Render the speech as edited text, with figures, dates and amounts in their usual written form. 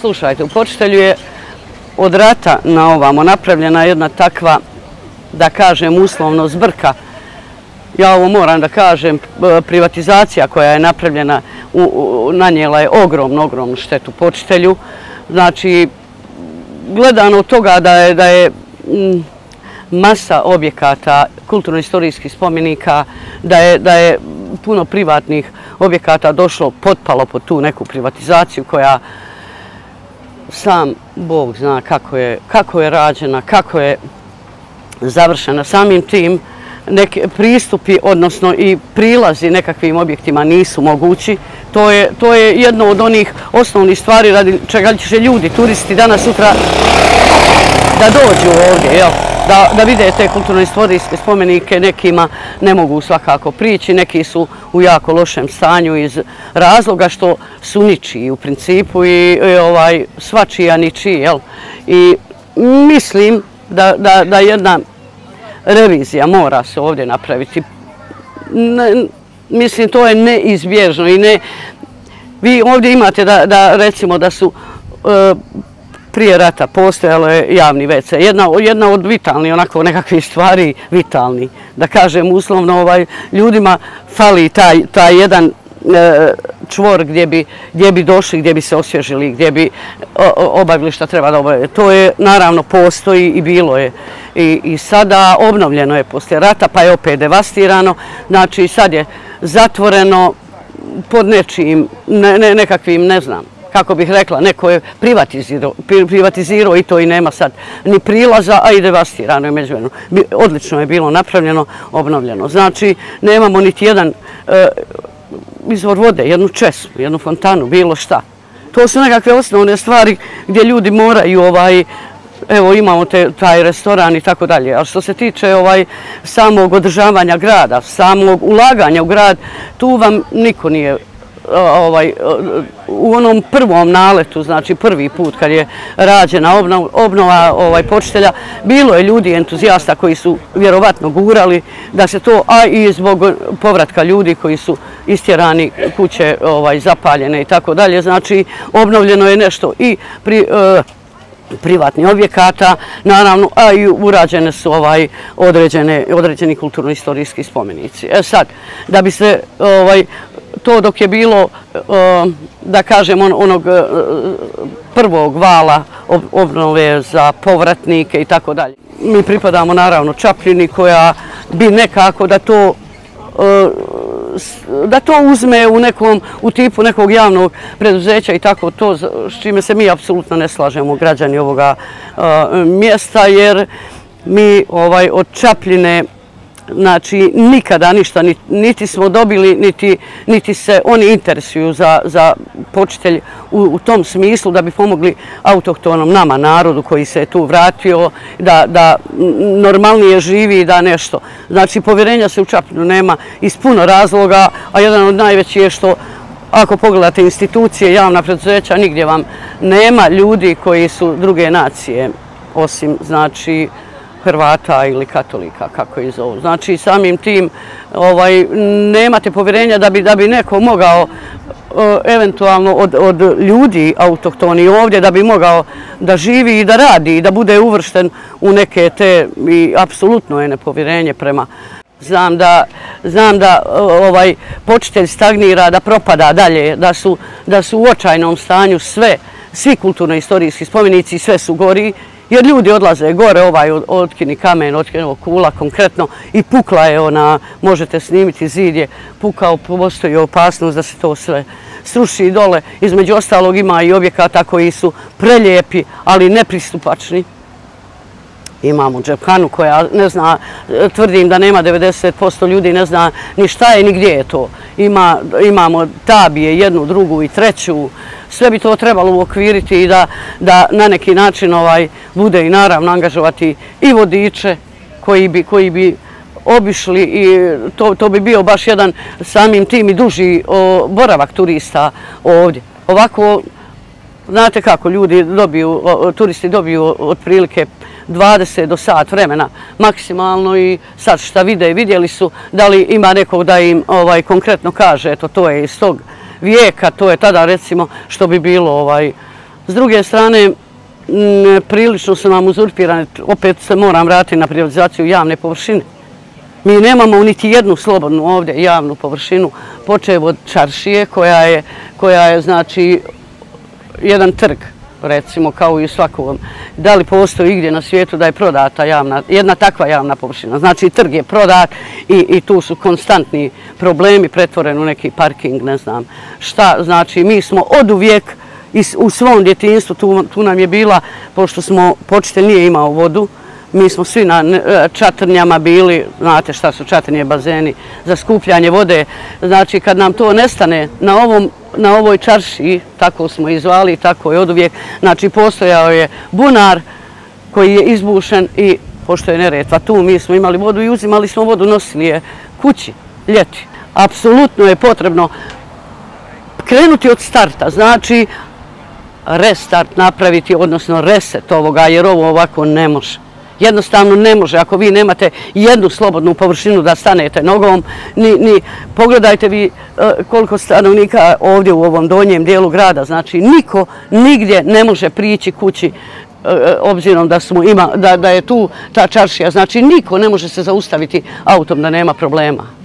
slušajte, u Počitelju je od rata na ovamo napravljena jedna takva, da kažem, uslovno zbrka. Ja ovo moram da kažem, privatizacija koja je napravljena nanijela je ogromnu štetu Počitelju. Znači, gledano od toga da je masa objekata, kulturno-istorijskih spomenika, da je puno privatnih objekata došlo, potpalo pod tu neku privatizaciju koja sam Bog zna kako je rađena, kako je završena. Samim tim pristupi, odnosno i prilazi nekakvim objektima nisu mogući. To je jedno od onih osnovnih stvari radi čega će ljudi, turisti danas sutra da dođu ovdje, jel? Da vide te kulturno-istorijske spomenike, nekima ne mogu svakako prići, neki su u jako lošem stanju iz razloga što su ničiji u principu i svačija ničiji, jel? I mislim da jedna revizija mora se ovdje napraviti. Mislim, to je neizbježno i ne... Vi ovdje imate da recimo da su prije rata postojalo je javni WC. Jedna od vitalnih, onako nekakvih stvari vitalni. Da kažem uslovno, ljudima fali taj jedan čvor gdje bi došli, gdje bi se osvježili, gdje bi obavili šta treba da obavili. To je, naravno, postoji i bilo je. I sada obnovljeno je poslije rata, pa je opet devastirano. Znači, sad je zatvoreno pod nečijim, nekakvim, ne znam, kako bih rekla, neko je privatizirao i to i nema sad ni prilaza, a i devastirano je međuvremenu. Odlično je bilo napravljeno, obnovljeno. Znači, nemamo niti jedan izvor vode, jednu česmu, jednu fontanu, bilo šta. To su nekakve osnovne stvari gdje ljudi moraju, evo imamo taj restoran i tako dalje. A što se tiče samog održavanja grada, samog ulaganja u grad, tu vam niko nije u onom prvom naletu, znači prvi put kad je rađena obnova Počitelja, bilo je ljudi entuzijasta koji su vjerovatno gurali da se to, a i zbog povratka ljudi koji su istjerani, kuće zapaljene i tako dalje. Znači, obnovljeno je nešto i privatnih objekata, naravno, a i urađene su određeni kulturno-istorijski spomenici. Sad, da bi se to dok je bilo, da kažem, onog prvog vala obnove za povratnike i tako dalje. Mi pripadamo, naravno, Čapljini koja bi nekako da to uzme u tipu nekog javnog preduzeća i tako to, s čime se mi apsolutno ne slažemo, građani ovoga mjesta, jer mi od Čapljine, znači, nikada ništa niti smo dobili, niti se oni interesuju za Počitelj u tom smislu da bi pomogli autohtonom nama, narodu koji se je tu vratio, da normalnije živi i da nešto. Znači, povjerenja se u Čapljinu nema iz puno razloga, a jedan od najvećih je što ako pogledate institucije, javna preduzeća, nigdje vam nema ljudi koji su druge nacije, osim, znači, Hrvata ili katolika, kako ih zovu. Znači, samim tim nemate povjerenja da bi neko mogao eventualno od ljudi autohtoni ovdje, da bi mogao da živi i da radi i da bude uvršten u neke te, i apsolutno je nepovjerenje prema. Znam da Počitelj stagnira, da propada dalje, da su u očajnom stanju svi kulturno-istorijski spomenici, sve su gori, jer ljudi odlaze gore, otkini kamen, otkini kula konkretno i pukla je možete snimiti, zid je pukao, postoji opasnost da se to sve sruši dole. Između ostalog ima i objekata koji su prelijepi, ali nepristupačni. Imamo džephanu koja ne zna, tvrdim da nema 90% ljudi, ne zna ni šta je ni gdje je to. Imamo tabije, jednu, drugu i treću. Sve bi to trebalo uokviriti i da na neki način bude i naravno angažovati i vodiče koji bi obišli i to bi bio baš jedan samim tim i duži boravak turista ovdje. Ovako, znate kako, turisti dobiju otprilike 20 do sat vremena maksimalno i sad šta vidjeli su, da li ima nekog da im konkretno kaže, eto to je iz tog vijeka, to je tada recimo što bi bilo S druge strane, prilično su nam uzurpirane, opet se moram vratiti na privatizaciju javne površine. Mi nemamo niti jednu slobodnu ovdje javnu površinu, počev od čaršije koja je znači jedan trg, recimo kao i u svakom. Da li postoji igdje na svijetu da je prodata jedna takva javna površina? Znači trg je prodat i tu su konstantni problemi, pretvoren u neki parking, ne znam šta. Znači mi smo oduvijek u svom djetinjstvu, tu nam je bila, pošto smo počitelj nije imao vodu, mi smo svi na čatrnjama bili, znate šta su čatrnje, bazeni za skupljanje vode. Znači kad nam to nestane na ovoj čaršiji, tako smo i zvali, tako je oduvijek, znači postojao je bunar koji je izbušen i pošto je Neretva tu, mi smo imali vodu i uzimali smo vodu, nosili je kući, ljeti. Apsolutno je potrebno krenuti od starta, znači restart napraviti, odnosno reset ovoga, jer ovo ovako ne može. Jednostavno ne može, ako vi nemate jednu slobodnu površinu da stanete nogom, pogledajte vi koliko stanovnika ovdje u ovom donjem dijelu grada, znači niko nigdje ne može prići kući, obzirom da je tu ta čaršija, znači niko ne može se zaustaviti autom da nema problema.